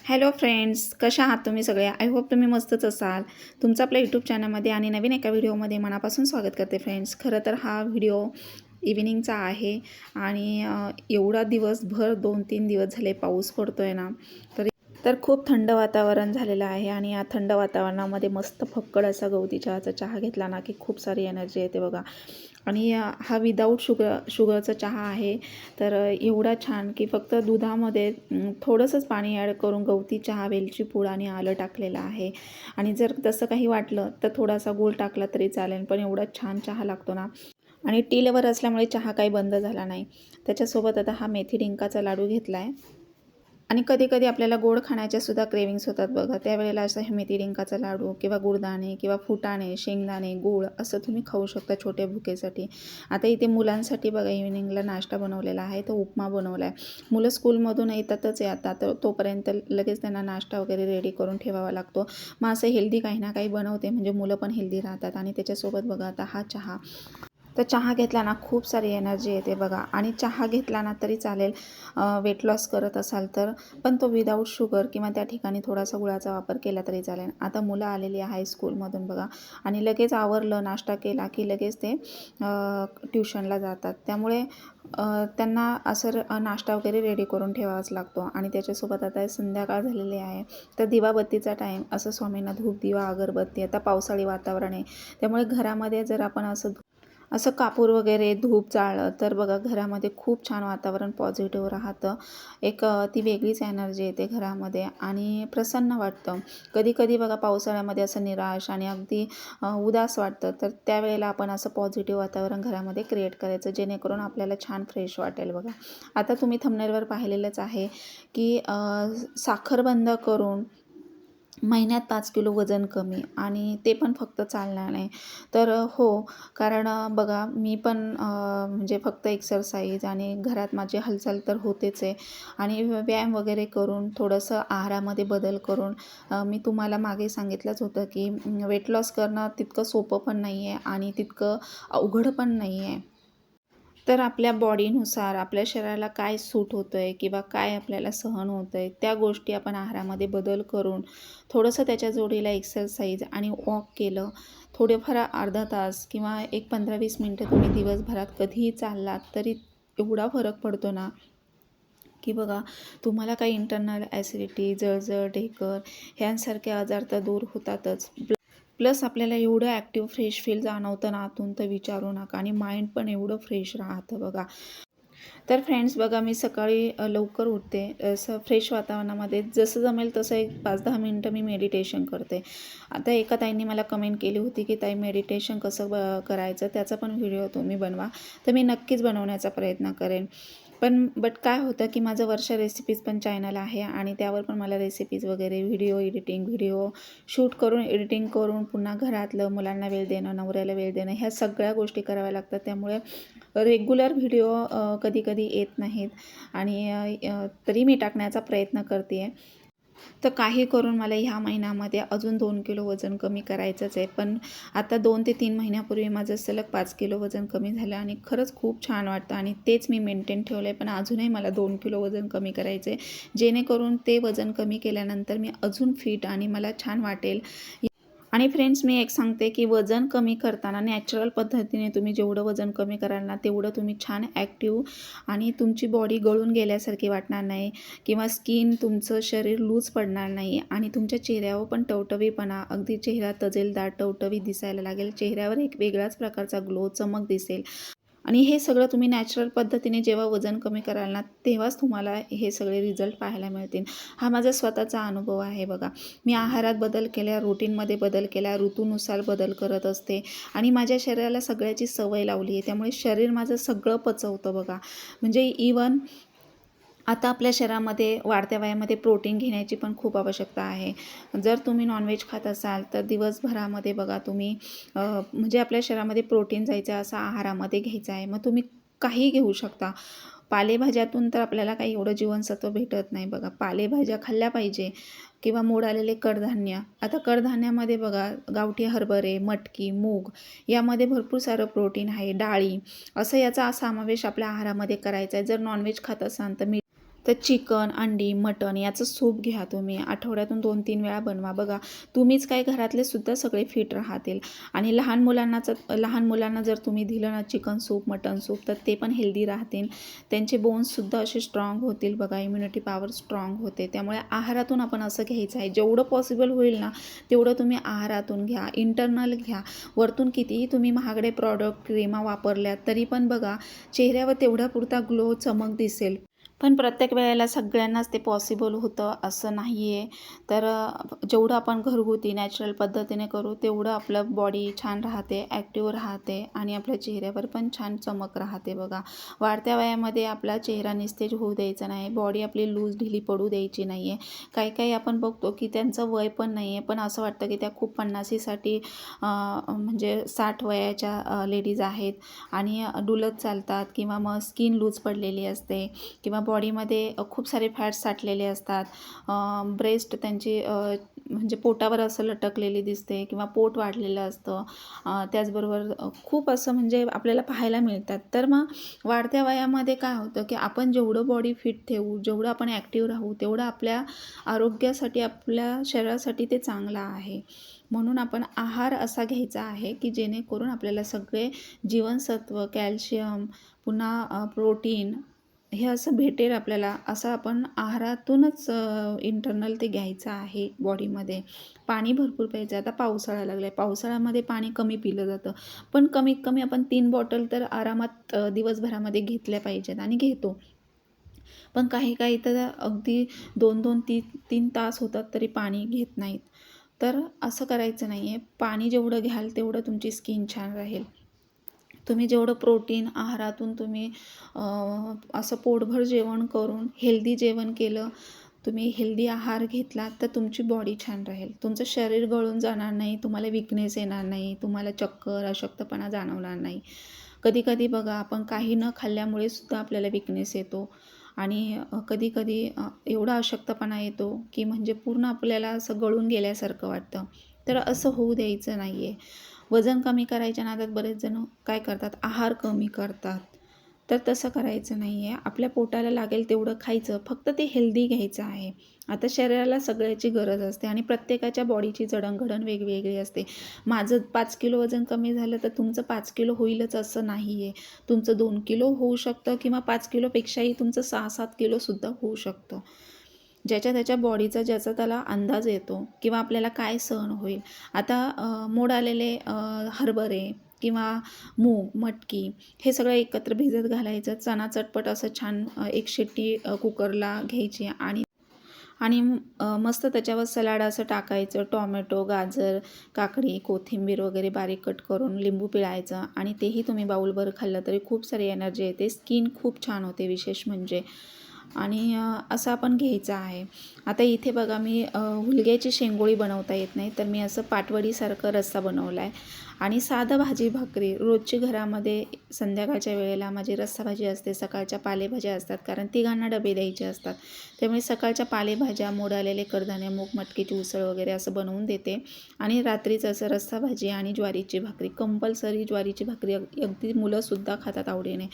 Hello friends, कशा आहात तुम्ही सगळे? आय होप तुम्ही मस्तच असाल. तुमचं आपल्या यूट्यूब चॅनलमध्ये आणि नवीन एका व्हिडिओमध्ये मनापासून स्वागत करते फ्रेंड्स. खरं तर हा व्हिडिओ इव्हिनिंगचा आहे आणि एवढा दिवसभर 2-3 दिवस झाले पाऊस पडतो आहे ना, तर खूप थंड वातावरण झालेलं आहे आणि या थंड वातावरणामध्ये मस्त फक्कड असा गवती चहाचा चहा घेतला ना की खूप सारी एनर्जी येते बघा. आणि हा विदाऊट शुगरचा चहा आहे. तर एवढा छान की फक्त दुधामध्ये थोडंसंच पाणी ॲड करून गवती चहा, वेलची पूड आणि आलं टाकलेलं आहे. आणि जर तसं काही वाटलं तर थोडासा गूळ टाकला तरी चालेल, पण एवढा छान चहा लागतो ना. आणि टी लवर असल्यामुळे चहा काही बंद झाला नाही. त्याच्यासोबत आता हा मेथी डिंकाचा लाडू घेतला आहे. आणि कधी-कधी आपल्याला गोड खाण्याच्या सुद्धा क्रेविंग्स होतात बघा. त्यावेळेला असं हे मेथी डिंकाचा लाडू किंवा गुळदाणे किंवा फुटाणे, शेंगदाणे, गूळ असं तुम्ही खाऊ शकता छोट्या भुकेसाठी. आता इथे मुलांसाठी बघा इव्हिनिंगला नाश्ता बनवलेला आहे, तो उपमा बनवला आहे. मुलं स्कूलमधून येतातच आहे आता, तर तोपर्यंत लगेच त्यांना नाश्ता वगैरे रेडी करून ठेवावा लागतो. मग असं हेल्दी काही ना काही बनवते म्हणजे मुलं पण हेल्दी राहतात. आणि त्याच्यासोबत बघा आता हा चहा. तर चहा घेतला ना खूप सारी एनर्जी येते बघा. आणि चहा घेतला ना तरी चालेल वेट लॉस करत असाल तर, पण तो विदाऊट शुगर किंवा त्या ठिकाणी थोडासा गुळाचा वापर केला तरी चालेल. आता मुलं आलेली आहे स्कूलमधून बघा आणि लगेच आवरलं, नाश्ता केला की लगेच ते ट्युशनला जातात. त्यामुळे त्यांना असं नाश्ता वगैरे रेडी करून ठेवावाच लागतो. आणि त्याच्यासोबत आता संध्याकाळ झालेली आहे, तर दिवाबत्तीचा टाईम. असं स्वामींना धूप, दिवा, अगरबत्ती. आता पावसाळी वातावरण आहे, त्यामुळे घरामध्ये जर आपण असं कापूर वगैरे धूप जाळलं तर बघा घरामध्ये खूप छान वातावरण पॉझिटिव्ह राहतं. एक ती वेगळीच एनर्जी येते घरामध्ये आणि प्रसन्न वाटतं. कधी-कधी बघा पावसाळ्यामध्ये असं निराश आणि अगदी उदास वाटतं, तर त्यावेळेला आपण असं पॉझिटिव्ह वातावरण घरामध्ये क्रिएट करायचं, जेणेकरून आपल्याला छान फ्रेश वाटेल बघा. आता तुम्ही थंबनेलवर पाहिलेलंच आहे की साखर बंद करून महिन्यात 5 किलो वजन कमी, आणि ते पण फक्त चालण्याने. तर हो, कारण बघा मी पण म्हणजे फक्त एक्सरसाइज आणि घरात माझी हालचाल तर होतेच आहे. आणि व्यायाम वगैरे करून थोडंसं आहारामध्ये बदल करून मी तुम्हाला मागे सांगितलंच होतं की वेट लॉस करणं तितकं सोपं पण नाही आहे आणि तितकं अवघड पण नाही आहे. तर आपल्या बॉडीनुसार आपल्या शरीराला काय सूट होतं आहे किंवा काय आपल्याला सहन होतं आहे, त्या गोष्टी आपण आहारामध्ये बदल करून थोडंसं त्याच्या जोडीला एक्सरसाइज आणि वॉक केलं, थोडेफार अर्धा तास किंवा एक 15-20 मिनटं तुम्ही दिवसभरात कधीही चाललात तरी एवढा फरक पडतो ना की बघा तुम्हाला काही इंटरनल ॲसिडिटी, जळजळ, ढेकर ह्यांसारखे आजार तर दूर होतातच. प्लस आपल्याला एवढं ॲक्टिव्ह फ्रेश फील जाणवतं ना आतून, तर विचारू नका. आणि माइंड पण एवढं फ्रेश राहतं बघा. तर फ्रेंड्स बघा, मी सकाळी लवकर उठते. असं फ्रेश वातावरणामध्ये जसं जमेल तसं एक 5-10 मिनटं मी मेडिटेशन करते. आता एका ताईंनी मला कमेंट केली होती की ताई मेडिटेशन कसं करायचं, त्याचा पण व्हिडिओ तुम्ही बनवा. तर मी नक्कीच बनवण्याचा प्रयत्न करेन. बट काय होतं की माझं वर्षा रेसिपीज पण चॅनल आहे आणि त्यावर पण मला रेसिपीज वगैरे व्हिडिओ एडिटिंग, व्हिडिओ शूट करून एडिटिंग करून पुन्हा घरातलं, मुलांना वेळ देणं, नवऱ्याला वेळ देणं, ह्या सगळ्या गोष्टी कराव्या लागतात. त्यामुळे रेग्युलर व्हिडिओ कधी-कधी येत नाहीत आणि तरी मी टाकण्याचा प्रयत्न करते आहे. तर काही करून मला ह्या महिन्यामध्ये अजून 2 किलो वजन कमी करायचंच आहे. पण आता 2 ते 3 महिन्यापूर्वी माझं सलग 5 किलो वजन कमी झालं आणि खरंच खूप छान वाटतं आणि तेच मी मेंटेन ठेवलं आहे. पण अजूनही मला 2 किलो वजन कमी करायचं आहे, जेणेकरून ते वजन कमी केल्यानंतर मी अजून फिट आणि मला छान वाटेल. आणि फ्रेंड्स, मी एक सांगते की वजन कमी करताना नॅचरल पद्धतीने तुम्ही जेवढं वजन कमी कराल ना, तेवढं तुम्ही छान ॲक्टिव्ह आणि तुमची बॉडी गळून गेल्यासारखी वाटणार नाही किंवा स्किन, तुमचं शरीर लूज पडणार नाही आणि तुमच्या चेहऱ्यावर पण टवटवीपणा, अगदी चेहरा तजेलदार टवटवीत दिसायला लागेल. चेहऱ्यावर एक वेगळाच प्रकारचा ग्लो, चमक दिसेल. आणि हे सगळं तुम्ही नॅचरल पद्धतीने जेव्हा वजन कमी कराल ना, तेव्हाच तुम्हाला हे सगळे रिझल्ट पाहायला मिळतील. हा माझा स्वतःचा अनुभव आहे बघा. मी आहारात बदल केल्या, रुटीनमध्ये बदल केला, ऋतूनुसार बदल करत असते आणि माझ्या शरीराला सगळ्याची सवय लावली आहे. त्यामुळे शरीर माझं सगळं पचवतं बघा. म्हणजे इवन आता आपल्या शरीरामध्ये वाढत्या वयामध्ये प्रोटीन घेण्याची पण खूप आवश्यकता आहे. जर तुम्ही नॉनव्हेज खात असाल तर दिवसभरामध्ये बघा तुम्ही म्हणजे आपल्या शरीरामध्ये प्रोटीन जायचं असं आहारामध्ये घ्यायचं आहे. मग तुम्ही काहीही घेऊ शकता. पालेभाज्यातून तर आपल्याला काही एवढं जीवनसत्व भेटत नाही बघा. पालेभाज्या खाल्ल्या पाहिजे किंवा मोड आलेले कडधान्य. आता कडधान्यामध्ये बघा गावठी हरभरे, मटकी, मूग यामध्ये भरपूर सारं प्रोटीन आहे. डाळी, असं याचा समावेश आपल्या आहारामध्ये करायचा आहे. जर नॉनव्हेज खात असाल तर तर चिकन, अंडी, मटण याचं सूप घ्या तुम्ही. आठवड्यातून 2-3 वेळा बनवा. बघा तुम्हीच काय घरातले सुद्धा सगळे फिट राहतील. आणि लहान मुलांना जर तुम्ही दिलं ना चिकन सूप, मटण सूप, तर ते पण हेल्दी राहतील. त्यांचे बोन्ससुद्धा असे स्ट्रॉंग होतील. बघा इम्युनिटी पॉवर स्ट्रॉंग होते. त्यामुळे आहारातून आपण असं घ्यायचं आहे. जेवढं पॉसिबल होईल ना तेवढं तुम्ही आहारातून घ्या, इंटरनल घ्या. वरतून कितीही तुम्ही महागडे प्रॉडक्ट, क्रीमा वापरल्या तरी पण बघा चेहऱ्यावर तेवढा पुरता ग्लो, चमक दिसेल. पण प्रत्येक वेळेला सगळ्यांनाच ते पॉसिबल होतं असं नाही आहे. तर जेवढं आपण घरगुती नॅचरल पद्धतीने करू तेवढं आपलं बॉडी छान राहते, ॲक्टिव्ह राहते आणि आपल्या चेहऱ्यावर पण छान चमक राहते. बघा वाढत्या वयामध्ये आपला चेहरा निस्तेज होऊ द्यायचा नाही, बॉडी आपली लूज ढिली पडू द्यायची नाही आहे. काही आपण बघतो की त्यांचं वय पण नाही आहे, पण असं वाटतं की त्या खूप 50साठी म्हणजे 60 वयाच्या लेडीज आहेत आणि डुलत चालतात किंवा मग स्किन लूज पडलेली असते किंवा बॉडीमध्ये खूप सारे फॅट्स साठलेले असतात. ब्रेस्ट त्यांची म्हणजे पोटावर असं लटकलेली दिसते किंवा पोट वाढलेलं असतं. त्याचबरोबर खूप असं म्हणजे आपल्याला पाहायला मिळतात. तर मग वाढत्या वयामध्ये काय होतं की आपण जेवढं बॉडी फिट ठेवू, जेवढं आपण ॲक्टिव्ह राहू तेवढं आपल्या आरोग्यासाठी, आपल्या शरीरासाठी ते चांगलं आहे. म्हणून आपण आहार असा घ्यायचा आहे की जेणेकरून आपल्याला सगळे जीवनसत्व, कॅल्शियम, पुन्हा प्रोटीन हे असं भेटेल आपल्याला. असं आपण आहारातूनच इंटरनल ते घ्यायचं आहे बॉडीमध्ये. पाणी भरपूर प्यायचं. आता पावसाळा लागला आहे, पावसाळ्यामध्ये पाणी कमी पिलं जातं, पण कमीत कमी आपण 3 बॉटल तर आरामात दिवसभरामध्ये घेतल्या पाहिजेत आणि घेतो. पण काही तर अगदी 2-2, 3-3 तास होतात तरी पाणी घेत नाहीत. तर असं करायचं नाही आहे. पाणी जेवढं घ्याल तेवढं तुमची स्किन छान राहील. तुम्ही जेवढं प्रोटीन आहारातून तुम्ही असं पोटभर जेवण करून हेल्दी जेवण केलं, तुम्ही हेल्दी आहार घेतला तर तुमची बॉडी छान राहील. तुमचं शरीर गळून जाणार नाही, तुम्हाला विकनेस येणार नाही, तुम्हाला चक्कर, अशक्तपणा जाणवणार नाही. कधी बघा आपण काही न खाल्ल्यामुळे सुद्धा आपल्याला विकनेस येतो आणि कधी एवढा अशक्तपणा येतो की म्हणजे पूर्ण आपल्याला असं गळून गेल्यासारखं वाटतं. तर असं होऊ द्यायचं नाही आहे. वजन कमी करायच्या नादात बरेच जण काय करतात, आहार कमी करतात. तर तसं करायचं नाही आहे. आपल्या पोटाला लागेल तेवढं खायचं, फक्त ते हेल्दी घ्यायचं आहे. आता शरीराला सगळ्याची गरज असते आणि प्रत्येकाच्या बॉडीची जडणघडण वेगवेगळी असते. माझं 5 किलो वजन कमी झालं तर तुमचं 5 किलो होईलच असं नाही आहे. तुमचं 2 किलो होऊ शकतं किंवा 5 किलोपेक्षाही तुमचं 6-7 किलोसुद्धा होऊ शकतं. ज्याच्या त्याच्या बॉडीचा ज्याचा त्याला अंदाज येतो किंवा आपल्याला काय सहन होईल. आता मोड आलेले हरभरे किंवा मूग, मटकी हे सगळं एकत्र भिजत घालायचं. चणा चटपट असं छान एक शिट्टी कुकरला घ्यायची आणि आणि मस्त त्याच्यावर सलाड असं टाकायचं. टॉमॅटो, गाजर, काकडी, कोथिंबीर वगैरे बारीक कट करून लिंबू पिळायचं आणि तेही तुम्ही बाऊलभर खाल्लं तरी खूप सारी एनर्जी येते. स्किन खूप छान होते विशेष म्हणजे. आणि असं आपण घ्यायचं आहे. आता इथे बघा मी हुलग्याची शेंगोळी बनवता येत नाही, तर मी असं पाटवडीसारखं रस्सा बनवला आहे आणि साधं भाजी भाकरी रोजची घरामध्ये संध्याकाळच्या वेळेला माझी रस्सा भाजी असते, सकाळच्या पालेभाज्या असतात कारण तिघांना डबे द्यायचे असतात. त्यामुळे सकाळच्या पालेभाज्या, मोड आलेले कडधान्य, मूग मटकीची उसळ वगैरे असं बनवून देते आणि रात्रीचं असं रस्सा भाजी आणि ज्वारीची भाकरी. कंपल्सरी ज्वारीची भाकरी अगदी मुलंसुद्धा खातात आवडीने,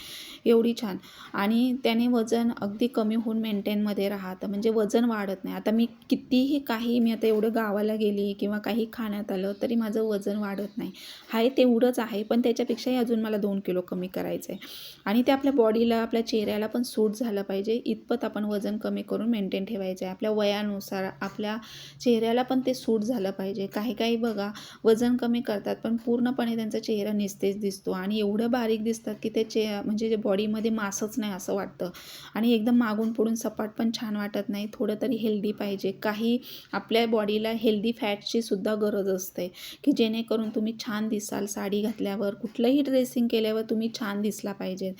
एवढी छान. आणि त्याने वजन अगदी कमी होऊन मेंटेनमध्ये राहतं, म्हणजे वजन वाढत नाही. आता मी कितीही काही मी आता एवढं गावाला गेली किंवा काही खाण्यात आलं तरी माझं वजन वाढत नाही. आहे तेवढंच आहे, पण त्याच्यापेक्षाही अजून मला 2 किलो कमी करायचं आहे आणि ते आपल्या बॉडीला, आपल्या चेहऱ्याला पण सूट झालं पाहिजे इतपत आपण वजन कमी करून मेंटेन ठेवायचं आहे. आपल्या वयानुसार आपल्या चेहऱ्याला पण ते सूट झालं पाहिजे. काही बघा वजन कमी करतात पण पूर्णपणे त्यांचा चेहरा निस्तेज दिसतो आणि एवढं बारीक दिसतात की ते म्हणजे बॉडीमध्ये मासच नाही असं वाटतं आणि एकदम मागून पुढून सपाट पण छान वाटत नाही. थोडं तरी हेल्दी पाहिजे. काही आपल्या बॉडीला हेल्दी फॅटची सुद्धा गरज असते की जेणेकरून तुम्ही छान दिसाल. साडी घातल्यावर, कुठलंही ड्रेसिंग केल्यावर तुम्ही छान दिसला पाहिजे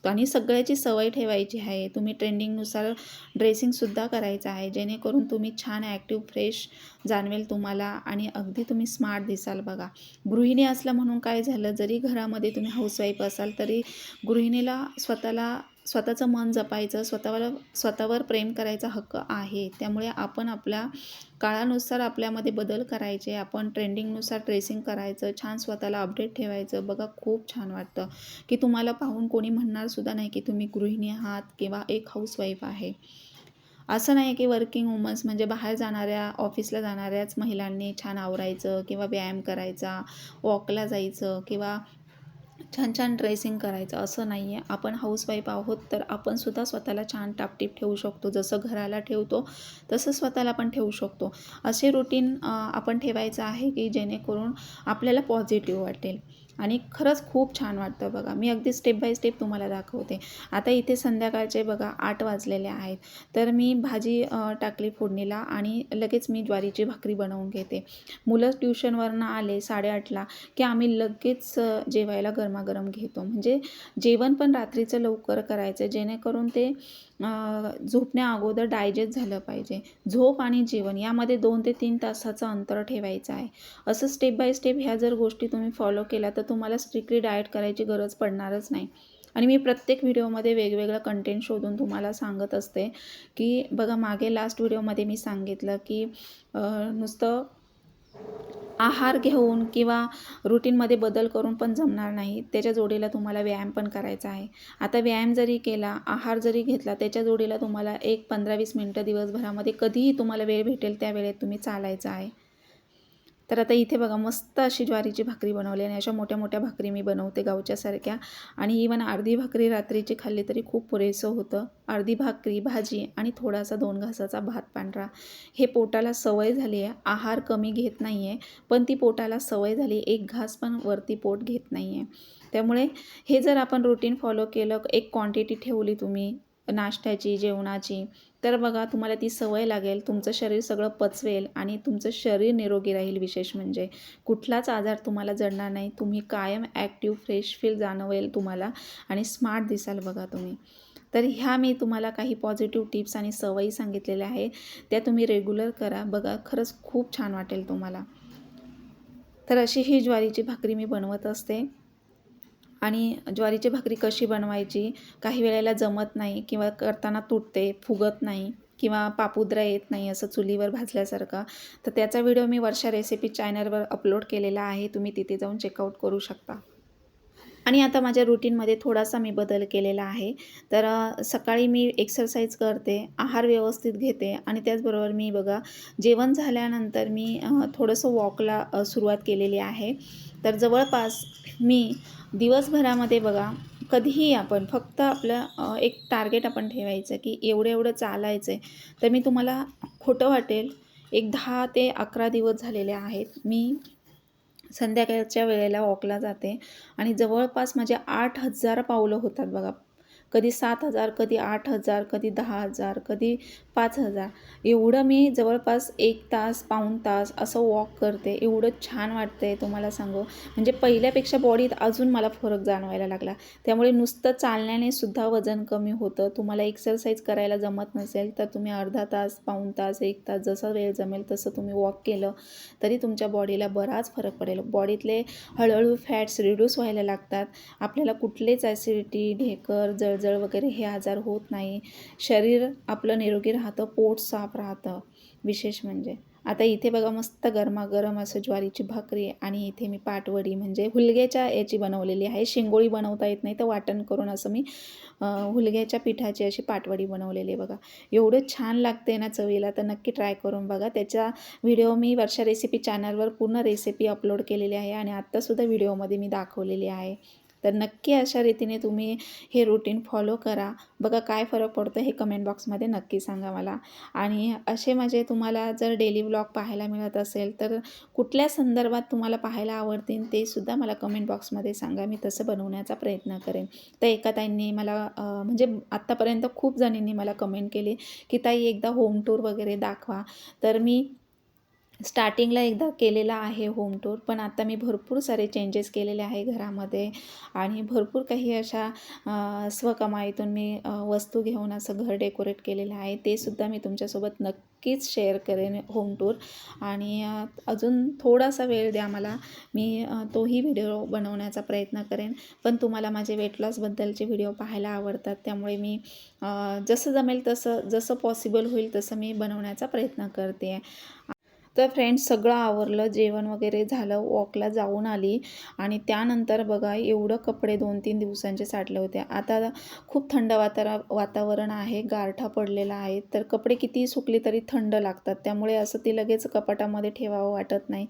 आणि सगळ्याची सवय ठेवायची आहे. तुम्ही ट्रेंडिंगनुसार ड्रेसिंगसुद्धा करायचं आहे जेणेकरून तुम्ही छान ॲक्टिव्ह, फ्रेश जाणवेल तुम्हाला आणि अगदी तुम्ही स्मार्ट दिसाल. बघा गृहिणी असलं म्हणून काय झालं, जरी घरामध्ये तुम्ही हाऊसवाईफ असाल तरी गृहिणीला स्वतःला स्वतःचं मन जपायचं, स्वतःवर प्रेम करायचा हक्क आहे. त्यामुळे आपण आपल्या काळानुसार आपल्यामध्ये बदल करायचे, आपण ट्रेंडिंगनुसार ड्रेसिंग करायचं, छान स्वतःला अपडेट ठेवायचं. बघा खूप छान वाटतं, की तुम्हाला पाहून कोणी म्हणणारसुद्धा नाही की तुम्ही गृहिणी आहात किंवा एक हाऊसवाईफ आहे. असं नाही की वर्किंग वुमन्स म्हणजे बाहेर जाणाऱ्या, ऑफिसला जाणाऱ्याच महिलांनी छान आवरायचं किंवा व्यायाम करायचा, वॉकला जायचं किंवा छान छान ड्रेसिंग करायचं असं नाही आहे. आपण हाऊसवाईफ आहोत तर आपणसुद्धा स्वतःला छान टापटीप ठेवू शकतो. जसं घराला ठेवतो तसं स्वतःला पण ठेवू शकतो. असे रुटीन आपण ठेवायचं आहे की जेणेकरून आपल्याला पॉझिटिव्ह वाटेल आणि खरंच खूप छान वाटतं. बघा मी अगदी स्टेप बाय स्टेप तुम्हाला दाखवते. आता इथे संध्याकाळचे बघा 8 वाजलेले आहेत. तर मी भाजी टाकली फोडणीला आणि लगेच मी ज्वारीची भाकरी बनवून घेते. मुलं ट्युशनवरनं आले 8:30ला की आम्ही लगेच जेवायला गरमागरम घेतो. म्हणजे जेवण पण रात्रीचं लवकर करायचं जेणेकरून ते झोपण्या अगोदर डायजेस्ट झालं पाहिजे. झोप आणि जेवण यामध्ये 2 ते 3 तासाचं अंतर ठेवायचं आहे. असं स्टेप बाय स्टेप ह्या जर गोष्टी तुम्ही फॉलो केल्या तर तुम्हाला स्ट्रिक्टली डाएट करायची गरज पडणारच नाही. आणि मी प्रत्येक व्हिडिओमध्ये वेगवेगळं कंटेंट शोधून तुम्हाला सांगत असते, की बघा मागे लास्ट व्हिडिओमध्ये मी सांगितलं की नुसतं आहार घेऊन किंवा रुटीनमध्ये बदल करून पण जमणार नाही. त्याच्या जोडीला तुम्हाला व्यायाम पण करायचा आहे. आता व्यायाम जरी केला, आहार जरी घेतला, त्याच्या जोडीला तुम्हाला एक 15-20 मिनटं दिवसभरामध्ये कधीही तुम्हाला वेळ भेटेल त्या वेळेत तुम्ही चालायचं आहे. तर आता इथे बघा मस्त अशी ज्वारीची भाकरी बनवली आणि अशा मोठ्या मोठ्या भाकरी मी बनवते गावच्यासारख्या आणि इवन अर्धी भाकरी रात्रीची खाल्ली तरी खूप पुरेसं होतं. अर्धी भाकरी, भाजी आणि थोडासा 2 घासाचा भात पांढरा. हे पोटाला सवय झाली आहे. आहार कमी घेत नाही आहे, पण ती पोटाला सवय झाली. एक घास पण वरती पोट घेत नाही आहे. त्यामुळे हे जर आपण रुटीन फॉलो केलं, एक क्वांटिटी ठेवली तुम्ही नाश्त्याची, जेवणाची, तर बघा तुम्हाला ती सवय लागेल. तुमचं शरीर सगळं पचवेल आणि तुमचं शरीर निरोगी राहील. विशेष म्हणजे कुठलाच आजार तुम्हाला जडणार नाही. तुम्ही कायम ॲक्टिव्ह, फ्रेश फील जाणवेल तुम्हाला आणि स्मार्ट दिसाल बघा तुम्ही. तर ह्या मी तुम्हाला काही पॉझिटिव्ह टिप्स आणि सवयी सांगितलेल्या आहे. त्या तुम्ही रेग्युलर करा. बघा खरंच खूप छान वाटेल तुम्हाला. तर अशी ही ज्वारीची भाकरी मी बनवत असते. आणि ज्वारीची भाकरी कशी बनवायची, काही वेळेला जमत नाही किंवा करताना तुटते, फुगत नाही किंवा पापुद्रा येत नाही असं चुलीवर भाजल्यासारखा, तर त्याचा व्हिडिओ मी वर्षा रेसिपी चॅनलवर अपलोड केलेला आहे. तुम्ही तिथे जाऊन चेकआउट करू शकता. आणि आता माझ्या रुटीनमध्ये थोडासा मी बदल केलेला आहे. तर सकाळी मी एक्सरसाइज करते, आहार व्यवस्थित घेते आणि त्याचबरोबर मी बघा जेवण झाल्यानंतर मी थोडंसं वॉकला सुरुवात केलेली आहे. तर जवळपास मी दिवसभरामध्ये बघा कधीही आपण फक्त आपलं एक टार्गेट आपण ठेवायचं की एवढं चालायचं आहे. तर मी तुम्हाला खोटं वाटेल, एक 10 ते 11 दिवस झालेले आहेत. मी संध्याकाळच्या वेळेला वॉकला जाते आणि जवळपास माझे 8,000 पावलं होतात बघा. कधी 7,000, कधी 8,000, कधी 10,000, कधी 5,000 एवढं मी जवळपास 1 तास, पाऊण तास असं वॉक करते. एवढं छान वाटतंय तुम्हाला सांगू. म्हणजे पहिल्यापेक्षा बॉडीत अजून मला फरक जाणवायला लागला. त्यामुळे नुसतं चालण्याने सुद्धा वजन कमी होतं. तुम्हाला एक्सरसाइज करायला जमत नसेल तर तुम्ही अर्धा तास, पाऊण तास, 1 तास जसा वेळ जमेल तसं तुम्ही वॉक केलं तरी तुमच्या बॉडीला बराच फरक पडेल. बॉडीतले हळूहळू फॅट्स रिड्यूस व्हायला लागतात. आपल्याला कुठलेच ॲसिडिटी, ढेकर, जळजळ वगैरे हे आजार होत नाही. शरीर आपलं निरोगी राहतं, पोट साफ राहतं विशेष म्हणजे. आता इथे बघा मस्त गरमागरम असं ज्वारीची भाकरी आणि इथे मी पाटवडी म्हणजे हुलग्याच्या याची बनवलेली आहे. शिंगोळी बनवता येत नाही तर वाटण करून असं मी हुलग्याच्या पिठाची अशी पाटवडी बनवलेली आहे बघा. एवढं छान लागते ना चवीला, तर नक्की ट्राय करून बघा. त्याचा व्हिडिओ मी वर्षा रेसिपी चॅनलवर पूर्ण रेसिपी अपलोड केलेली आहे आणि आत्तासुद्धा व्हिडिओमध्ये मी दाखवलेली आहे. तर नक्की अशा रीतीने तुम्ही हे रुटीन फॉलो करा. बघा काय फरक पडतो हे कमेंट बॉक्समध्ये नक्की सांगा मला. आणि असे माझे तुम्हाला जर डेली व्लॉग पाहायला मिळत असेल तर कुठल्या संदर्भात तुम्हाला पाहायला आवडतील ते सुद्धा मला कमेंट बॉक्समध्ये सांगा. मी तसं बनवण्याचा प्रयत्न करेन. तर एका ताईंनी मला म्हणजे आत्तापर्यंत खूप जणींनी मला कमेंट केली की ताई एकदा होम टूर वगैरे दाखवा. तर मी स्टार्टिंगला एकदा केलेला आहे होम टूर, पण आता मी भरपूर सारे चेंजेस केलेले आहे घरामध्ये आणि भरपूर काही अशा स्वकमाईतून मी वस्तू घेऊन असं घर डेकोरेट केलेलं आहे. ते सुद्धा मी तुमच्यासोबत नक्कीच शेअर करेन होम टूर. आणि अजून थोडासा वेळ द्या मला, मी तोही व्हिडिओ बनवण्याचा प्रयत्न करेन. पण तुम्हाला माझे वेट लॉसबद्दलचे व्हिडिओ पाहायला आवडतात, त्यामुळे मी जसं जमेल तसं, जसं पॉसिबल होईल तसं मी बनवण्याचा प्रयत्न करते. तर फ्रेंड्स, सगळं आवरलं, जेवण वगैरे झालं, वॉकला जाऊन आली आणि त्यानंतर बघा एवढं कपडे 2-3 दिवसांचे साठले होते. आता खूप थंड वातावरण आहे, गारठा पडलेला आहे, तर कपडे कितीही सुकली तरी थंड लागतात, त्यामुळे असं ती लगेच कपाटामध्ये ठेवावं वाटत नाही.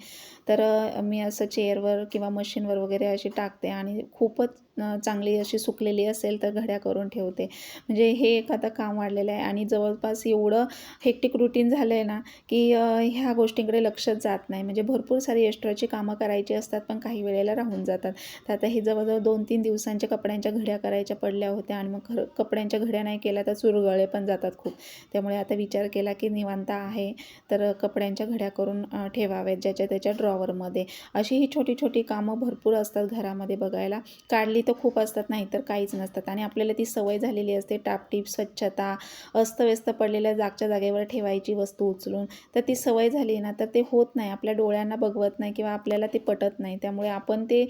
तर मी असं चेअरवर किंवा मशीनवर वगैरे अशी टाकते आणि खूपच चांगली अशी सुकलेली असेल तर घड्या करून ठेवते. म्हणजे हे एक आता काम वाढलेलं आहे आणि जवळपास एवढं हेक्टिक रुटीन झालं आहे ना, की ह्या गोष्टींकडे लक्षच जात नाही. म्हणजे भरपूर सारी एक्स्ट्राची कामं करायची असतात, पण काही वेळेला राहून जातात. तर आता हे जवळजवळ 2-3 दिवसांच्या कपड्यांच्या घड्या करायच्या पडल्या होत्या आणि मग कपड्यांच्या घड्या नाही केल्या तर चुरगळे पण जातात खूप. त्यामुळे आता विचार केला की निवांत आहे तर कपड्यांच्या घड्या करून ठेवाव्यात ज्याच्या त्याच्या ड्रॉवरमध्ये. अशी ही छोटी छोटी कामं भरपूर असतात घरामध्ये बघायला. काढली तर खूप असतात, नाही तर काहीच नसतात आणि आपल्याला ती सवय झालेली असते. टापटीप स्वच्छता, अस्तव्यस्त पडलेल्या जागच्या जागेवर ठेवायची वस्तू उचलून, तर ती सवय झाली ना तर ते होत नाही, आपल्या डोळ्यांना बघवत नाही किंवा आपल्याला ते पटत नाही. त्यामुळे आपण ते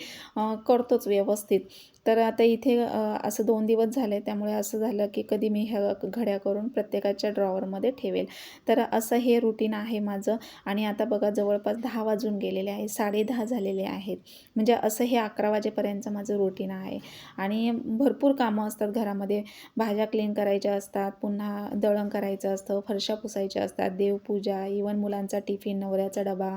करतोच व्यवस्थित. तर आता इथे असं 2 दिवस झाले, त्यामुळे असं झालं की कधी मी ह्या घड्या करून प्रत्येकाच्या ड्रॉवरमध्ये ठेवेल. तर असं हे रुटीन आहे माझं. आणि आता बघा जवळपास 10 वाजून गेलेले आहे, 10:30 झालेले आहेत. म्हणजे असं हे 11 वाजेपर्यंतचं माझं रुटीन आहे. आणि भरपूर कामं असतात घरामध्ये. भाज्या क्लीन करायच्या असतात, पुन्हा दळण करायचं असतं, फरशा पुसायच्या असतात, देवपूजा, इवन मुलांचा टिफिन, नवऱ्याचा डबा,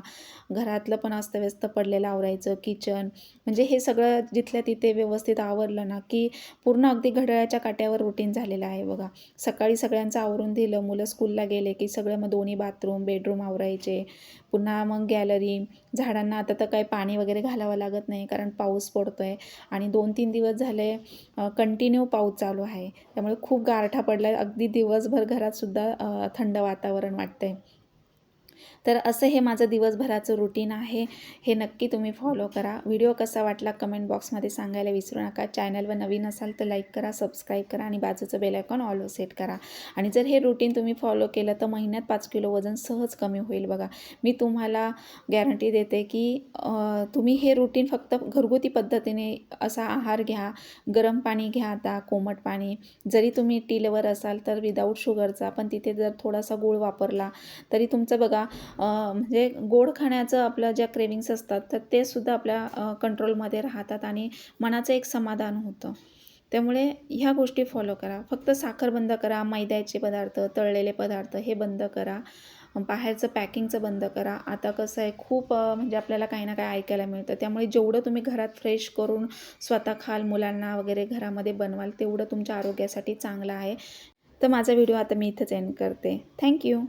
घरातलं पण अस्तव्यस्त पडलेलं आवरायचं, किचन. म्हणजे हे सगळं जिथल्या तिथे व्यवस्थित आवरलं ना की पूर्ण अगदी घड्याळाच्या काट्यावर रुटीन झालेलं आहे बघा. सकाळी सगळ्यांचं आवरून दिलं, मुलं स्कूलला गेले की सगळं मग दोन्ही बाथरूम, बेडरूम आवरायचे. पुन्हा मग गॅलरी, झाडांना आता तर काही पाणी वगैरे घालावं लागत नाही कारण पाऊस पडतो आहे आणि 2-3 दिवस झाले कंटिन्यू पाऊस चालू आहे. त्यामुळे खूप गारठा पडला आहे, अगदी दिवसभर घरातसुद्धा थंड वातावरण वाटतं आहे. तर असं हे माझं दिवसभराचं रुटीन आहे. हे नक्की तुम्ही फॉलो करा. व्हिडिओ कसा वाटला कमेंट बॉक्समध्ये सांगायला विसरू नका. चॅनलवर नवीन असाल तर लाईक करा, सबस्क्राईब करा आणि बाजूचं बेल आयकॉन ऑलवर सेट करा. आणि जर हे रुटीन तुम्ही फॉलो केलं तर महिन्यात 5 किलो वजन सहज कमी होईल बघा. मी तुम्हाला गॅरंटी देते की तुम्ही हे रुटीन फक्त घरगुती पद्धतीने असा आहार घ्या. गरम पाणी घ्या, आता कोमट पाणी. जरी तुम्ही टी लवर असाल तर विदाऊट शुगरचा, पण तिथे जर थोडासा गूळ वापरला तरी तुमचं बघा म्हणजे गोड खाण्याचं आपलं ज्या क्रेविंग्स असतात तर ते सुद्धा आपल्या कंट्रोलमध्ये राहतात आणि मनाचं एक समाधान होतं. त्यामुळे ह्या गोष्टी फॉलो करा. फक्त साखर बंद करा, मैद्याचे पदार्थ, तळलेले पदार्थ हे बंद करा, बाहेरचं पॅकिंगचं बंद करा. आता कसं आहे खूप म्हणजे आपल्याला काही ना काही ऐकायला मिळतं, त्यामुळे जेवढं तुम्ही घरात फ्रेश करून स्वतः खाल, मुलांना वगैरे घरामध्ये बनवाल, तेवढं तुमच्या आरोग्यासाठी चांगलं आहे. तर माझा व्हिडिओ आता मी इथंच एंड करते. थँक्यू.